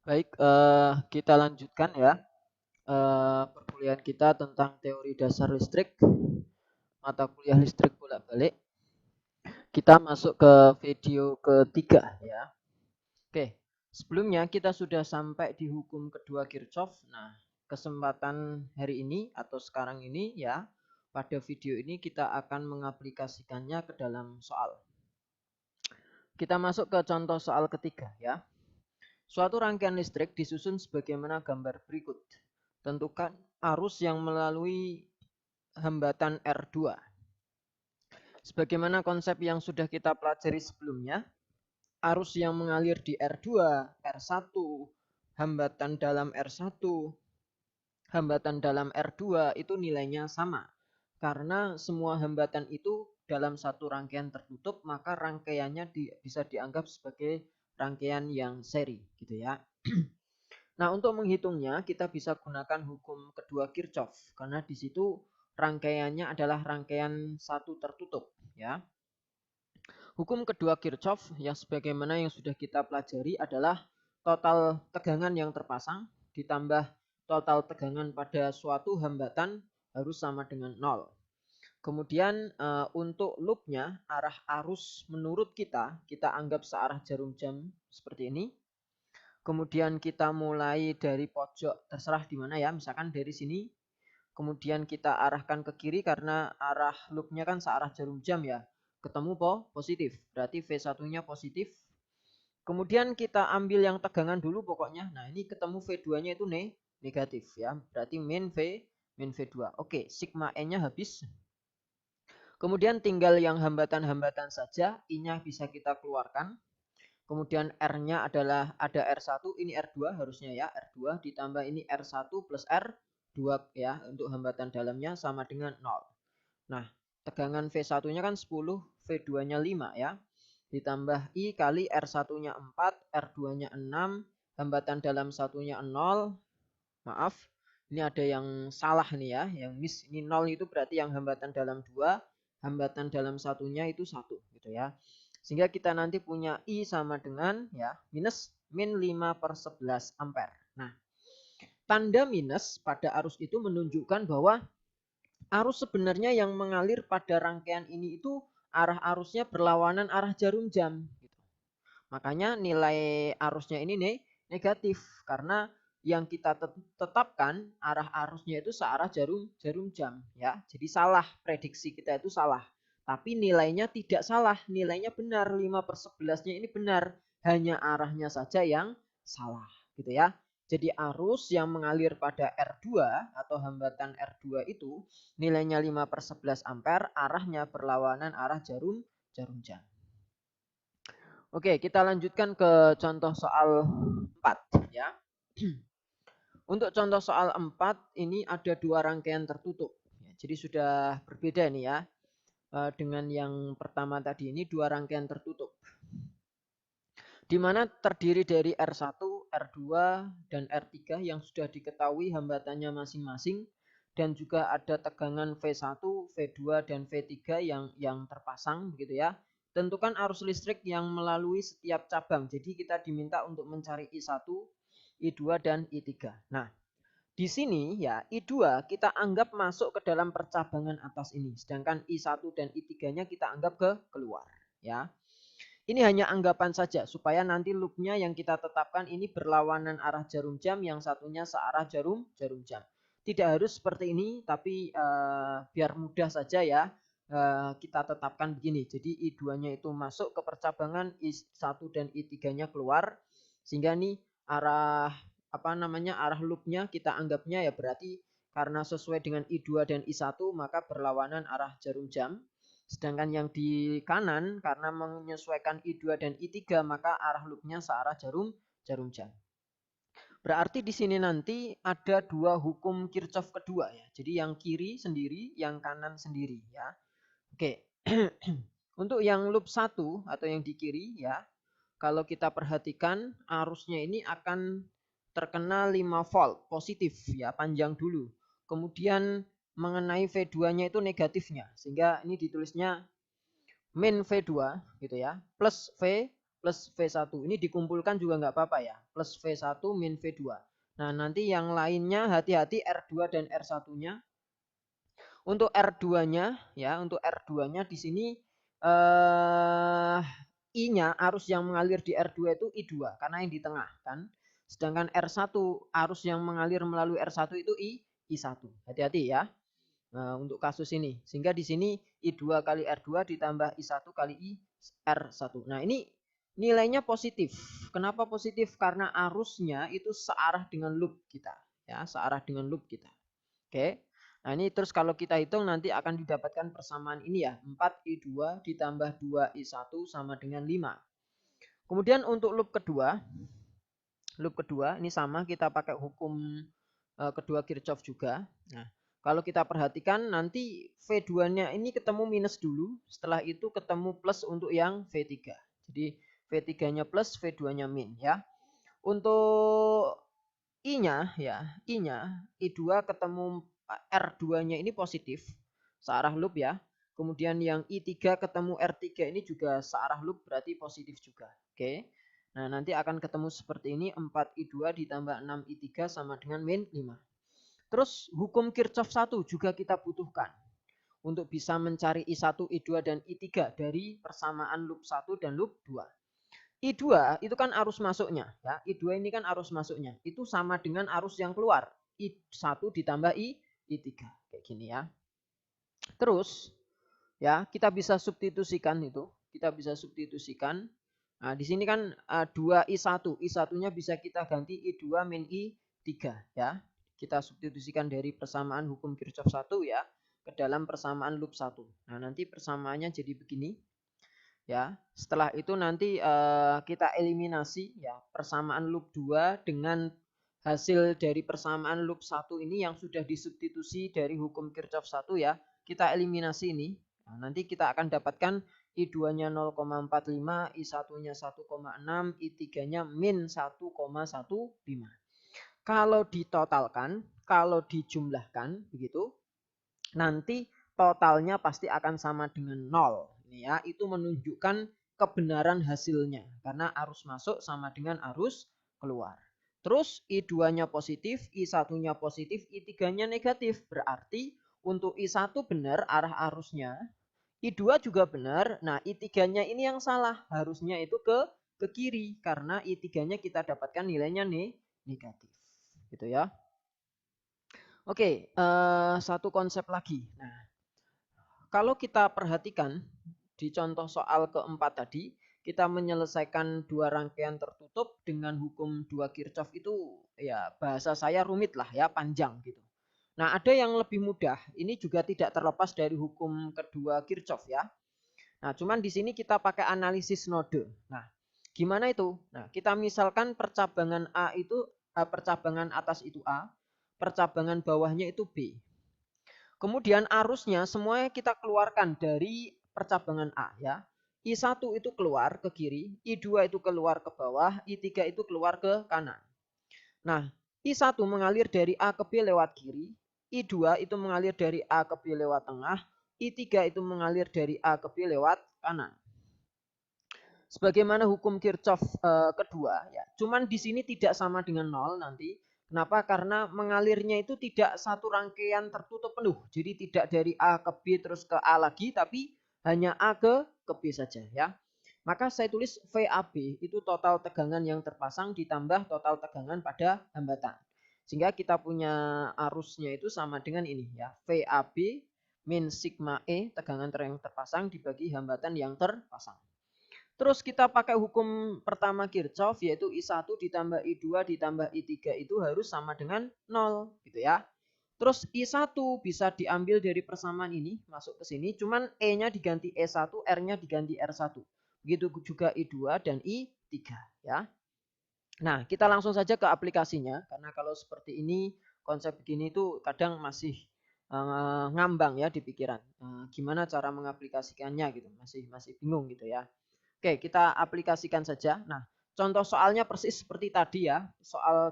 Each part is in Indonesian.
Baik, kita lanjutkan ya perkuliahan kita tentang teori dasar listrik, mata kuliah listrik bolak-balik. Kita masuk ke video ketiga ya. Oke, sebelumnya kita sudah sampai di hukum kedua Kirchhoff. Nah, kesempatan hari ini atau sekarang ini ya, pada video ini kita akan mengaplikasikannya ke dalam soal. Kita masuk ke contoh soal ketiga ya. Suatu rangkaian listrik disusun sebagaimana gambar berikut. Tentukan arus yang melalui hambatan R2. Sebagaimana konsep yang sudah kita pelajari sebelumnya, arus yang mengalir di R2, R1, hambatan dalam R1, hambatan dalam R2 itu nilainya sama. Karena semua hambatan itu dalam satu rangkaian tertutup, maka rangkaiannya bisa dianggap sebagai rangkaian yang seri, gitu ya. Nah, untuk menghitungnya kita bisa gunakan hukum kedua Kirchhoff karena di situ rangkaiannya adalah rangkaian satu tertutup, ya. Hukum kedua Kirchhoff yang sebagaimana yang sudah kita pelajari adalah total tegangan yang terpasang ditambah total tegangan pada suatu hambatan harus sama dengan 0. Kemudian untuk loopnya arah arus menurut kita anggap searah jarum jam seperti ini. Kemudian kita mulai dari pojok, terserah di mana ya, misalkan dari sini. Kemudian kita arahkan ke kiri karena arah loopnya kan searah jarum jam ya. Ketemu positif, berarti V1-nya positif. Kemudian kita ambil yang tegangan dulu pokoknya. Nah, ini ketemu V2-nya itu negatif ya. Berarti min V2. Oke, sigma N-nya habis. Kemudian tinggal yang hambatan-hambatan saja, I-nya bisa kita keluarkan. Kemudian R-nya adalah ada R1, ini R2 harusnya ya, R2 ditambah ini R1 plus R2 ya, untuk hambatan dalamnya sama dengan 0. Nah, tegangan V1-nya kan 10, V2-nya 5 ya. Ditambah I kali R1-nya 4, R2-nya 6, hambatan dalam satunya 0. Maaf, ini ada yang salah nih ya, yang miss. Ini 0 itu berarti yang hambatan dalam 2, hambatan dalam satunya itu 1 gitu ya. Sehingga kita nanti punya I sama dengan ya minus min 5/11 ampere. Nah, tanda minus pada arus itu menunjukkan bahwa arus sebenarnya yang mengalir pada rangkaian ini itu arah arusnya berlawanan arah jarum jam. Gitu. Makanya nilai arusnya ini negatif karena yang kita tetapkan arah arusnya itu searah jarum jam ya. Jadi salah, prediksi kita itu salah. Tapi nilainya tidak salah, nilainya benar, 5/11-nya ini benar. Hanya arahnya saja yang salah gitu ya. Jadi arus yang mengalir pada R2 atau hambatan R2 itu nilainya 5/11 ampere, arahnya berlawanan arah jarum jam. Oke, kita lanjutkan ke contoh soal 4 ya. Untuk contoh soal 4 ini ada dua rangkaian tertutup. Jadi sudah berbeda nih ya. Dengan yang pertama tadi ini dua rangkaian tertutup. Di mana terdiri dari R1, R2, dan R3 yang sudah diketahui hambatannya masing-masing dan juga ada tegangan V1, V2, dan V3 yang terpasang begitu ya. Tentukan arus listrik yang melalui setiap cabang. Jadi kita diminta untuk mencari I1, I2, dan I3. Nah, di sini ya I2 kita anggap masuk ke dalam percabangan atas ini. Sedangkan I1 dan I3-nya kita anggap keluar ya. Ini hanya anggapan saja supaya nanti loopnya yang kita tetapkan ini berlawanan arah jarum jam, yang satunya searah jarum jam. Tidak harus seperti ini, tapi biar mudah saja ya kita tetapkan begini. Jadi I2-nya itu masuk ke percabangan, I1 dan I3-nya keluar, sehingga nih arah arah loopnya kita anggapnya ya berarti karena sesuai dengan I2 dan I1 maka berlawanan arah jarum jam. Sedangkan yang di kanan karena menyesuaikan I2 dan I3 maka arah loopnya searah jarum jam. Berarti di sini nanti ada dua hukum Kirchhoff kedua ya. Jadi yang kiri sendiri, yang kanan sendiri ya. Oke. Untuk yang loop 1 atau yang di kiri ya, kalau kita perhatikan arusnya ini akan terkena 5 volt positif ya, panjang dulu. Kemudian mengenai V2-nya itu negatifnya, sehingga ini ditulisnya min V2 gitu ya, plus V plus V1. Ini dikumpulkan juga nggak apa-apa ya. Plus V1 min V2. Nah, nanti yang lainnya hati-hati R2 dan R1-nya. Untuk R2-nya ya, untuk R2-nya di sini I-nya arus yang mengalir di R2 itu I2 karena yang di tengah kan. Sedangkan R1 arus yang mengalir melalui R1 itu I1. Hati-hati ya. Nah, untuk kasus ini. Sehingga di sini I2 kali R2 ditambah I1 kali I R1. Nah, ini nilainya positif. Kenapa positif? Karena arusnya itu searah dengan loop kita. Ya, searah dengan loop kita. Oke. Nah, ini terus kalau kita hitung nanti akan didapatkan persamaan ini ya. 4I2 ditambah 2I1 sama dengan 5. Kemudian untuk loop kedua ini sama kita pakai hukum kedua Kirchhoff juga. Nah, kalau kita perhatikan nanti V2-nya ini ketemu minus dulu, setelah itu ketemu plus untuk yang V3. Jadi V3-nya plus, V2-nya min ya. Untuk I-nya ya, I-nya I2 ketemu R2-nya ini positif, searah loop ya. Kemudian yang I3 ketemu R3 ini juga searah loop berarti positif juga. Oke. Nah, nanti akan ketemu seperti ini 4I2 ditambah 6I3 sama dengan min 5. Terus hukum Kirchhoff 1 juga kita butuhkan untuk bisa mencari I1, I2 dan I3 dari persamaan loop 1 dan loop 2. I2 itu kan arus masuknya ya. I2 ini kan arus masuknya. Itu sama dengan arus yang keluar. I1 ditambah I3 kayak gini ya. Terus ya, kita bisa substitusikan itu. Kita bisa substitusikan. Nah, di sini kan 2I1. I1-nya bisa kita ganti I2 min I3 ya. Kita substitusikan dari persamaan hukum Kirchhoff 1 ya ke dalam persamaan loop 1. Nah, nanti persamaannya jadi begini. Ya, setelah itu nanti kita eliminasi ya persamaan loop 2 dengan hasil dari persamaan loop 1 ini yang sudah disubstitusi dari hukum Kirchhoff 1 ya. Kita eliminasi ini. Nah, nanti kita akan dapatkan I2-nya 0,45, I1-nya 1,6, I3-nya min 1,15. Kalau ditotalkan, kalau dijumlahkan begitu, nanti totalnya pasti akan sama dengan 0. Ini ya, itu menunjukkan kebenaran hasilnya karena arus masuk sama dengan arus keluar. Terus I2-nya positif, I1-nya positif, I3-nya negatif. Berarti untuk I1 benar arah arusnya, I2 juga benar. Nah, I3-nya ini yang salah. Harusnya itu ke kiri karena I3-nya kita dapatkan nilainya negatif. Gitu ya. Oke, satu konsep lagi. Nah, kalau kita perhatikan di contoh soal keempat tadi, kita menyelesaikan dua rangkaian tertutup dengan hukum dua Kirchhoff itu ya bahasa saya rumit lah ya, panjang gitu. Nah, ada yang lebih mudah. Ini juga tidak terlepas dari hukum kedua Kirchhoff ya. Nah, cuman di sini kita pakai analisis node. Nah, gimana itu? Nah, kita misalkan percabangan A itu percabangan atas itu A, percabangan bawahnya itu B. Kemudian arusnya semuanya kita keluarkan dari percabangan A ya. I1 itu keluar ke kiri, I2 itu keluar ke bawah, I3 itu keluar ke kanan. Nah, I1 mengalir dari A ke B lewat kiri, I2 itu mengalir dari A ke B lewat tengah, I3 itu mengalir dari A ke B lewat kanan. Sebagaimana hukum Kirchhoff kedua ya. Cuman di sini tidak sama dengan 0 nanti. Kenapa? Karena mengalirnya itu tidak satu rangkaian tertutup penuh. Jadi tidak dari A ke B terus ke A lagi, tapi hanya A ke B saja ya. Maka saya tulis VAB itu total tegangan yang terpasang ditambah total tegangan pada hambatan. Sehingga kita punya arusnya itu sama dengan ini ya. VAB min sigma E tegangan yang terpasang dibagi hambatan yang terpasang. Terus kita pakai hukum pertama Kirchhoff yaitu I1 ditambah I2 ditambah I3 itu harus sama dengan 0 gitu ya. Terus I1 bisa diambil dari persamaan ini masuk ke sini, cuman E-nya diganti E1, R-nya diganti R1. Begitu juga I2 dan I3 ya. Nah, kita langsung saja ke aplikasinya karena kalau seperti ini konsep begini itu kadang masih ngambang ya di pikiran. Gimana cara mengaplikasikannya gitu, masih bingung gitu ya. Oke, kita aplikasikan saja. Nah, contoh soalnya persis seperti tadi ya.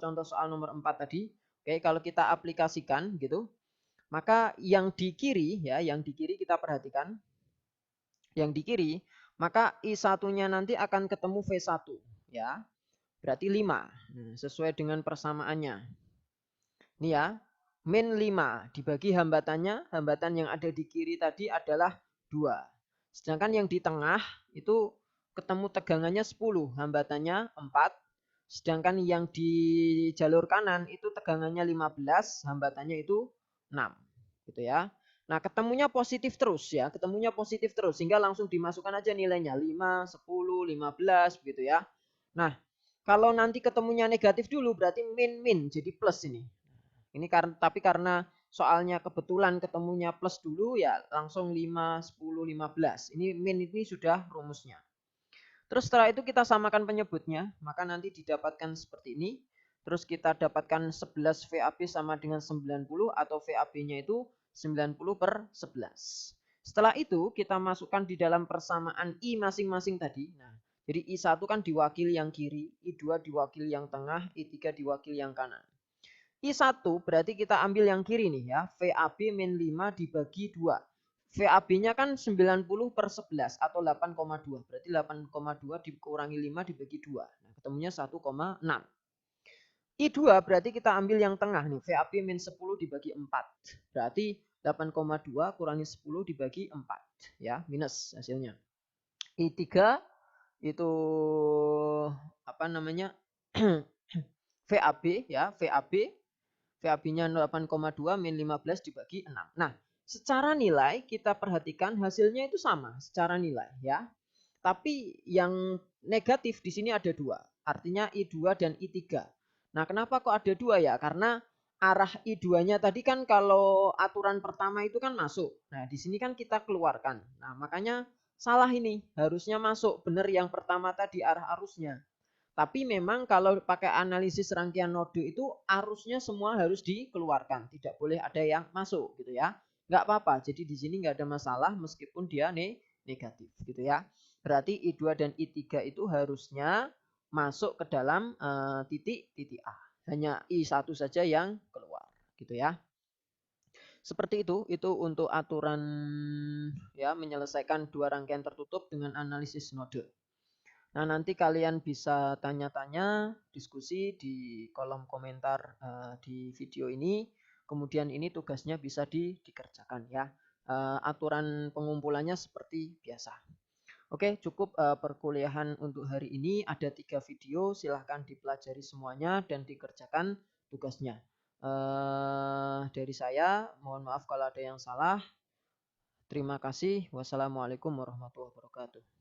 Contoh soal nomor 4 tadi. Oke, kalau kita aplikasikan gitu, maka yang di kiri ya, yang di kiri kita perhatikan. Yang di kiri, maka I1-nya nanti akan ketemu V1 ya. Berarti 5. Sesuai dengan persamaannya. Ini ya, min 5 dibagi hambatannya, hambatan yang ada di kiri tadi adalah 2. Sedangkan yang di tengah itu ketemu tegangannya 10, hambatannya 4. Sedangkan yang di jalur kanan itu tegangannya 15, hambatannya itu 6. Gitu ya. Nah, ketemunya positif terus ya, ketemunya positif terus sehingga langsung dimasukkan aja nilainya 5, 10, 15 gitu ya. Nah, kalau nanti ketemunya negatif dulu berarti min jadi plus ini. Ini karena soalnya kebetulan ketemunya plus dulu ya langsung 5, 10, 15. Ini min ini sudah rumusnya. Terus setelah itu kita samakan penyebutnya, maka nanti didapatkan seperti ini. Terus kita dapatkan 11 VAB sama dengan 90 atau VAB-nya itu 90 per 11. Setelah itu kita masukkan di dalam persamaan I masing-masing tadi. Nah, jadi I1 kan diwakili yang kiri, I2 diwakili yang tengah, I3 diwakili yang kanan. I1 berarti kita ambil yang kiri nih ya, VAB min 5 dibagi 2. VAB-nya kan 90 per 11 atau 8,2. Berarti 8,2 dikurangi 5 dibagi 2. Nah, ketemunya 1,6. I2 berarti kita ambil yang tengah nih. VAB min 10 dibagi 4. Berarti 8,2 kurangi 10 dibagi 4. Ya, minus hasilnya. I3 itu apa namanya? VAB ya, VAB. VAB-nya 8,2 min 15 dibagi 6. Nah, secara nilai kita perhatikan hasilnya itu sama secara nilai ya. Tapi yang negatif di sini ada 2. Artinya I2 dan I3. Nah, kenapa kok ada 2 ya? Karena arah I2-nya tadi kan kalau aturan pertama itu kan masuk. Nah, di sini kan kita keluarkan. Nah, makanya salah ini. Harusnya masuk. Benar yang pertama tadi arah arusnya. Tapi memang kalau pakai analisis rangkaian node itu arusnya semua harus dikeluarkan. Tidak boleh ada yang masuk gitu ya. Nggak apa-apa. Jadi di sini nggak ada masalah meskipun dia negatif gitu ya. Berarti I2 dan I3 itu harusnya masuk ke dalam titik A. Hanya I1 saja yang keluar gitu ya. Seperti itu untuk aturan ya menyelesaikan dua rangkaian tertutup dengan analisis node. Nah, nanti kalian bisa tanya-tanya, diskusi di kolom komentar di video ini. Kemudian ini tugasnya bisa dikerjakan ya. Aturan pengumpulannya seperti biasa. Oke, cukup perkuliahan untuk hari ini. Ada 3 video, silahkan dipelajari semuanya dan dikerjakan tugasnya. Dari saya, mohon maaf kalau ada yang salah. Terima kasih. Wassalamualaikum warahmatullahi wabarakatuh.